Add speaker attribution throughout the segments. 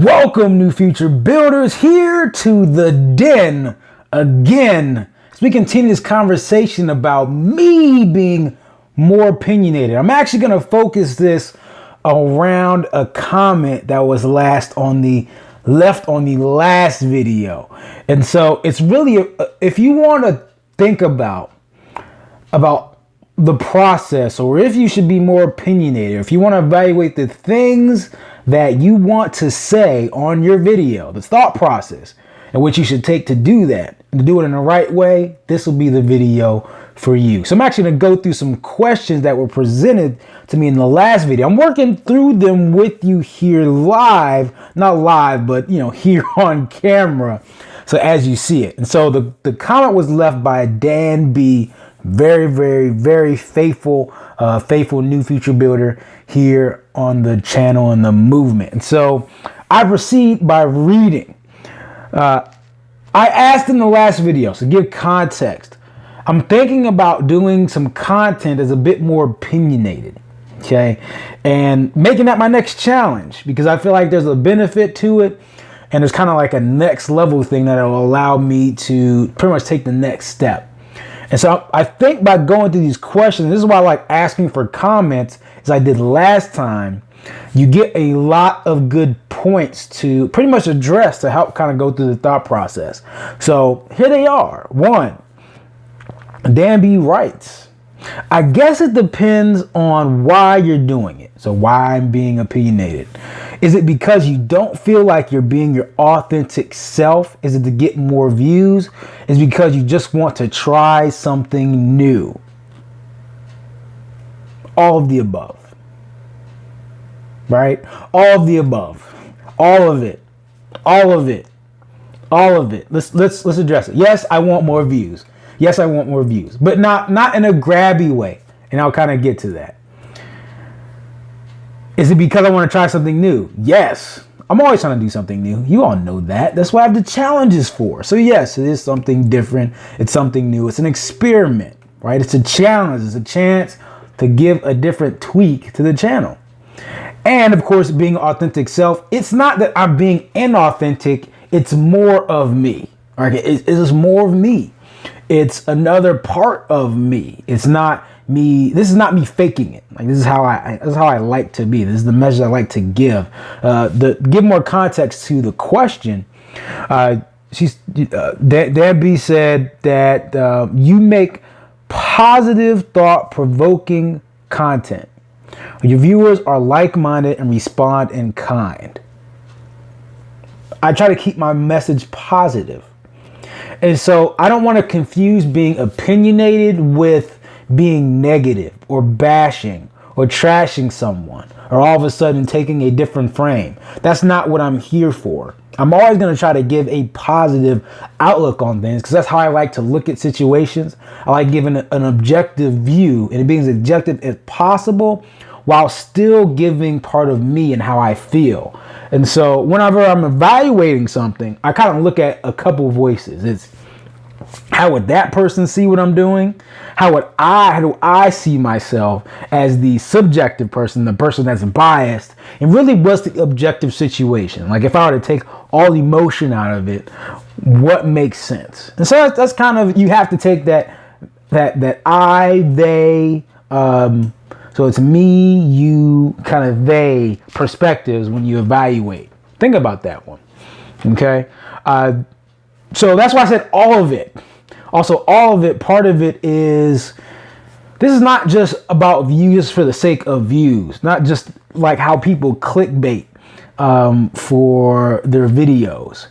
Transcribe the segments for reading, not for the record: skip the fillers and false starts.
Speaker 1: Welcome, new future builders, here to the den again as we continue this conversation about me being more opinionated. I'm actually going to focus this around a comment that was left on the last video. And so it's really, if you want to think about the process, or if you should be more opinionated, if you want to evaluate the things that you want to say on your video, the thought process and what you should take to do that, and to do it in the right way, this will be the video for you. So I'm actually going to go through some questions that were presented to me in the last video. I'm working through them with you here live, not live, but here on camera. So as you see it. And so the comment was left by Dan B. Very faithful new future builder here on the channel and the movement. And so I proceed by reading. I asked in the last video, so give context, I'm thinking about doing some content that's a bit more opinionated, okay, and making that my next challenge, because I feel like there's a benefit to it, and it's kind of like a next level thing that will allow me to pretty much take the next step. And so I think by going through these questions, this is why I like asking for comments, as I did last time, you get a lot of good points to pretty much address to help kind of go through the thought process. So here they are. One, Dan B writes, I guess it depends on why you're doing it. So why I'm being opinionated. Is it because you don't feel like you're being your authentic self? Is it to get more views? Is it because you just want to try something new? All of the above. Right? All of the above. All of it. All of it. All of it. Let's address it. Yes, I want more views. Yes, I want more views, but not in a grabby way. And I'll kind of get to that. Is it because I want to try something new? Yes. I'm always trying to do something new. You all know that. That's what I have the challenges for. So yes, it is something different. It's something new. It's an experiment, right? It's a challenge. It's a chance to give a different tweak to the channel. And of course, being authentic self, it's not that I'm being inauthentic. It's more of me. Right? It's more of me. It's another part of me. It's not me. This is not me faking it. Like this is how I like to be. This is the message I like to give. Give more context to the question. Debbie said that you make positive, thought-provoking content. Your viewers are like-minded and respond in kind. I try to keep my message positive. And so I don't want to confuse being opinionated with being negative or bashing or trashing someone or all of a sudden taking a different frame. That's not what I'm here for. I'm always going to try to give a positive outlook on things because that's how I like to look at situations. I like giving an objective view and being as objective as possible while still giving part of me and how I feel. And so whenever I'm evaluating something, I kind of look at a couple voices. It's how would that person see what I'm doing? How do I see myself as the subjective person, the person that's biased? And really what's the objective situation? Like if I were to take all emotion out of it, what makes sense? And so that's kind of, you have to take that I, they, so it's me, you, kind of they perspectives when you evaluate. Think about that one. Okay. So that's why I said all of it. Also, all of it, part of it is, this is not just about views for the sake of views. Not just like how people clickbait for their videos.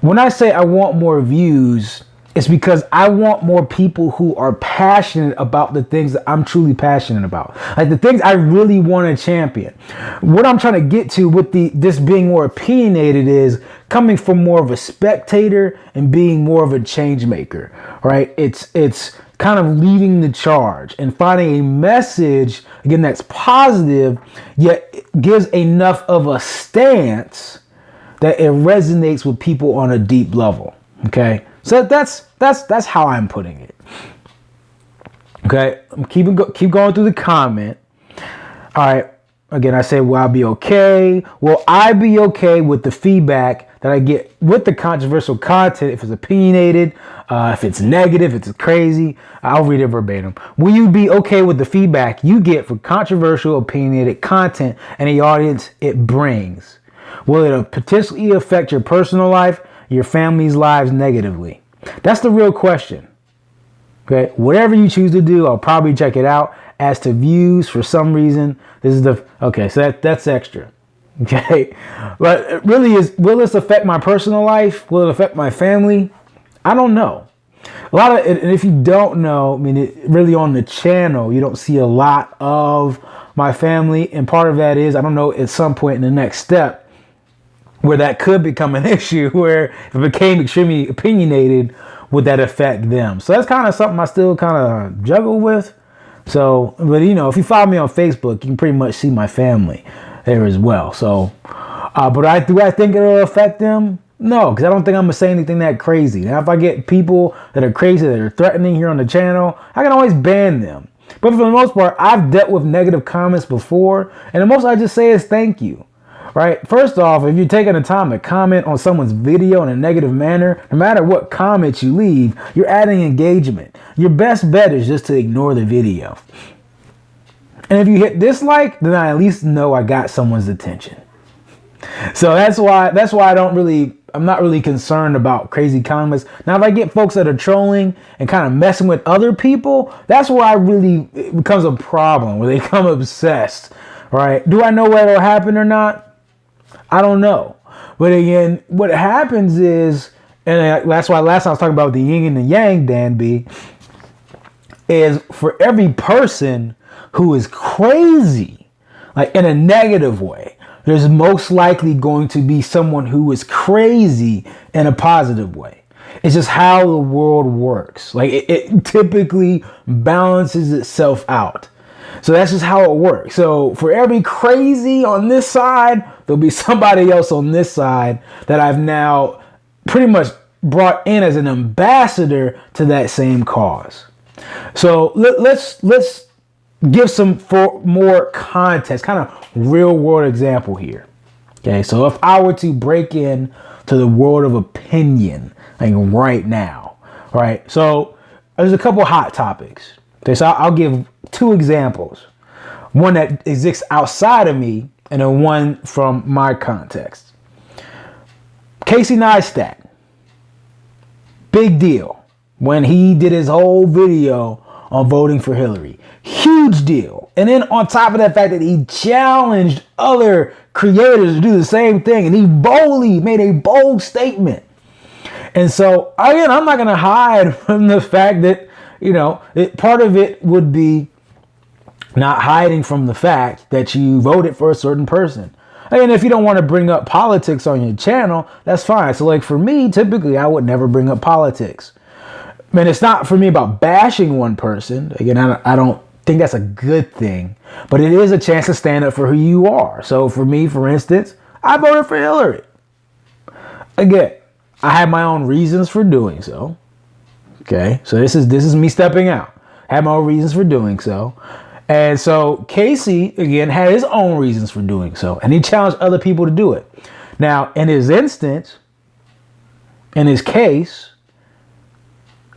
Speaker 1: When I say I want more views, it's because I want more people who are passionate about the things that I'm truly passionate about. Like the things I really want to champion. What I'm trying to get to with this being more opinionated is coming from more of a spectator and being more of a change maker, right? It's kind of leading the charge and finding a message, again, that's positive, yet gives enough of a stance that it resonates with people on a deep level, okay? So that's how I'm putting it. Okay, keep going through the comment. All right, again, I say, will I be okay? Will I be okay with the feedback that I get with the controversial content? If it's opinionated, if it's negative, if it's crazy, I'll read it verbatim. Will you be okay with the feedback you get for controversial, opinionated content and the audience it brings? Will it potentially affect your personal life, your family's lives negatively? That's the real question. Okay, whatever you choose to do, I'll probably check it out. As to views, for some reason, this is so that's extra. Okay, but it really is, will this affect my personal life? Will it affect my family? I don't know. And if you don't know, I mean, really on the channel, you don't see a lot of my family. And part of that is, I don't know, at some point in the next step, where that could become an issue, where if it became extremely opinionated, would that affect them? So that's kind of something I still kind of juggle with. So, but if you follow me on Facebook, you can pretty much see my family there as well. So, but do I think it'll affect them? No, because I don't think I'm going to say anything that crazy. Now, if I get people that are crazy, that are threatening here on the channel, I can always ban them. But for the most part, I've dealt with negative comments before, and the most I just say is thank you. Right? First off, if you're taking the time to comment on someone's video in a negative manner, no matter what comments you leave, you're adding engagement. Your best bet is just to ignore the video. And if you hit dislike, then I at least know I got someone's attention. So that's why I'm not really concerned about crazy comments. Now, if I get folks that are trolling and kind of messing with other people, that's where it becomes a problem, where they become obsessed. Right? Do I know whether it'll happen or not? I don't know. But again, what happens is, and that's why last time I was talking about the yin and the yang, Dan B, is for every person who is crazy, like in a negative way, there's most likely going to be someone who is crazy in a positive way. It's just how the world works. Like it typically balances itself out. So that's just how it works. So for every crazy on this side, there'll be somebody else on this side that I've now pretty much brought in as an ambassador to that same cause. So let's give some more context, kind of real world example here. Okay, so if I were to break in to the world of opinion, like right now, right? So there's a couple hot topics. Okay, so I'll give two examples. One that exists outside of me and then one from my context. Casey Neistat. Big deal when he did his whole video on voting for Hillary. Huge deal. And then on top of that fact that he challenged other creators to do the same thing, and he boldly made a bold statement. And so, again, I'm not going to hide from the fact that, part of it would be not hiding from the fact that you voted for a certain person. And if you don't want to bring up politics on your channel, that's fine. So like for me, typically I would never bring up politics. I mean, it's not for me about bashing one person. Again, I don't think that's a good thing, but it is a chance to stand up for who you are. So for me, for instance, I voted for Hillary. Again, I have my own reasons for doing so. Okay, so this is me stepping out. I have my own reasons for doing so. And so Casey, again, had his own reasons for doing so. And he challenged other people to do it. Now, in his instance, in his case,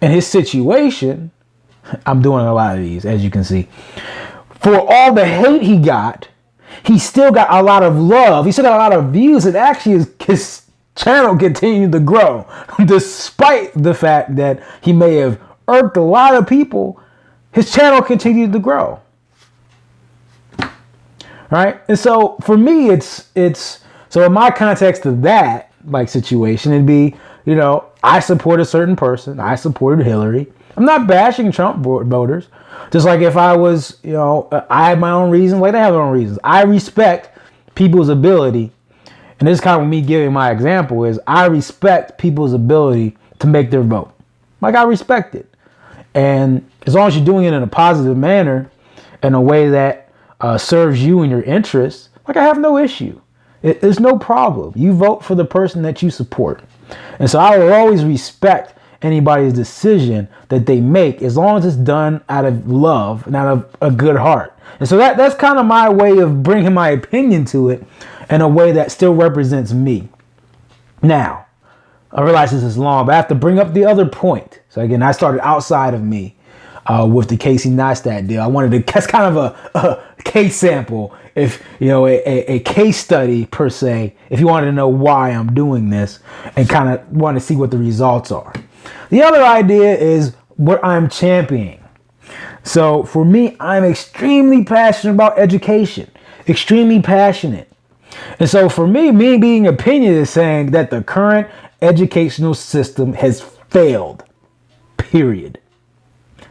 Speaker 1: in his situation, I'm doing a lot of these, as you can see. For all the hate he got, he still got a lot of love. He still got a lot of views. And actually, his channel continued to grow, despite the fact that he may have irked a lot of people. His channel continued to grow. Right? And so for me, it's so in my context of that like situation, it'd be, I support a certain person. I supported Hillary. I'm not bashing Trump voters. Just like if I was, I have my own reasons, like they have their own reasons. I respect people's ability. And this is kind of me giving my example is I respect people's ability to make their vote. Like I respect it. And as long as you're doing it in a positive manner, in a way that serves you and your interests, like I have no issue. There's no problem. You vote for the person that you support. And so I will always respect anybody's decision that they make, as long as it's done out of love and out of a good heart. And so that's kind of my way of bringing my opinion to it in a way that still represents me. Now, I realize this is long, but I have to bring up the other point. So again, I started outside of me with the Casey Neistat deal. I wanted to, that's kind of a case sample, if you know, a case study per se, if you wanted to know why I'm doing this and kind of want to see what the results are. The other idea is what I'm championing. So for me, I'm extremely passionate about education, extremely passionate. And so for me being opinionated is saying that the current educational system has failed, period.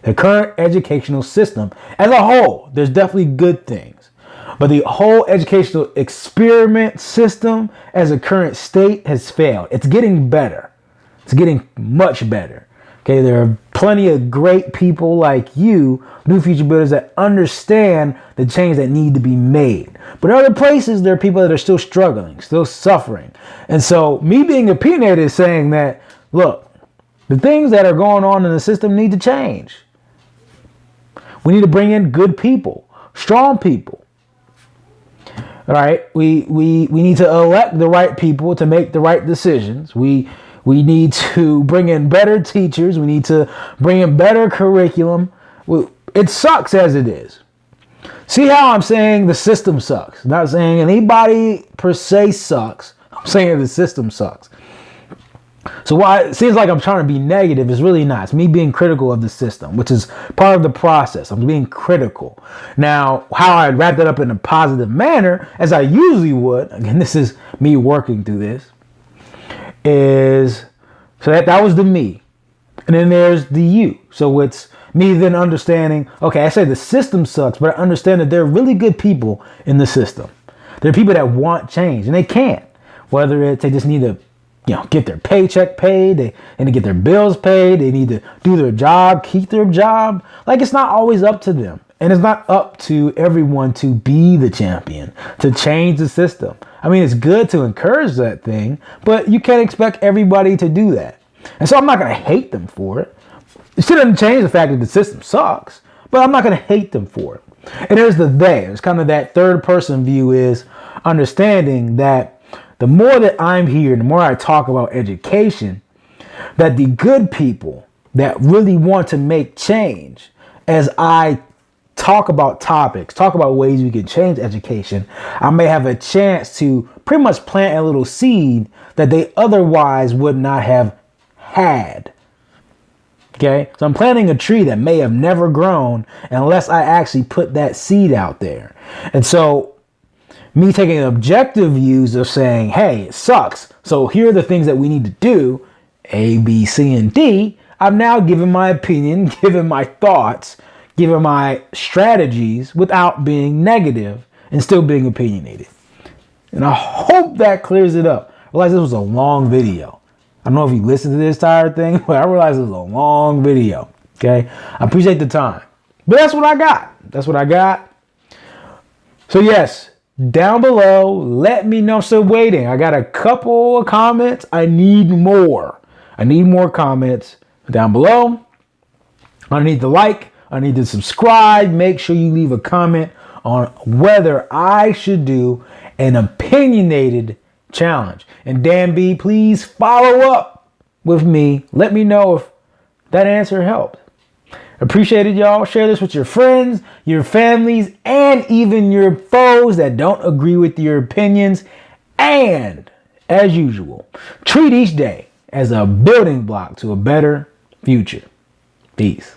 Speaker 1: The current educational system as a whole, there's definitely good things, but the whole educational experiment system as a current state has failed. It's getting better. It's getting much better. Okay, there are plenty of great people like you, new future builders, that understand the change that need to be made. But in other places, there are people that are still struggling, still suffering. And so me being opinionated is saying that, look, the things that are going on in the system need to change. We need to bring in good people, strong people. All right, we need to elect the right people to make the right decisions. We need to bring in better teachers. We need to bring in better curriculum. It sucks as it is. See how I'm saying the system sucks? I'm not saying anybody per se sucks. I'm saying the system sucks. So why it seems like I'm trying to be negative, is really not. It's me being critical of the system, which is part of the process. I'm being critical. Now, how I wrap that up in a positive manner, as I usually would, again, this is me working through this, is, so that was the me. And then there's the you. So it's me then understanding, okay, I say the system sucks, but I understand that there are really good people in the system. There are people that want change, and they can't. Whether it's they just need to, get their paycheck paid, they need to get their bills paid, they need to do their job, keep their job. Like, it's not always up to them. And it's not up to everyone to be the champion, to change the system. I mean, it's good to encourage that thing, but you can't expect everybody to do that. And so I'm not going to hate them for it. It shouldn't change the fact that the system sucks, but I'm not going to hate them for it. And there's the they. It's kind of that third person view, is understanding that the more that I'm here, the more I talk about education, that the good people that really want to make change, as I talk about topics, talk about ways we can change education, I may have a chance to pretty much plant a little seed that they otherwise would not have had. Okay, so I'm planting a tree that may have never grown unless I actually put that seed out there. And so me taking objective views of saying, hey, it sucks, so here are the things that we need to do, A, B, C, and D. I've now given my opinion, given my thoughts, given my strategies without being negative and still being opinionated. And I hope that clears it up. I realize this was a long video. I don't know if you listened to this entire thing, but I realized it was a long video. Okay, I appreciate the time. But that's what I got. That's what I got. So yes, down below, let me know. Still waiting. I got a couple of comments. I need more. I need more comments down below. I need to like. I need to subscribe. Make sure you leave a comment on whether I should do an opinionated challenge. And Dan B, please follow up with me. Let me know if that answer helped. Appreciate it, y'all. Share this with your friends, your families, and even your foes that don't agree with your opinions. And as usual, treat each day as a building block to a better future. Peace.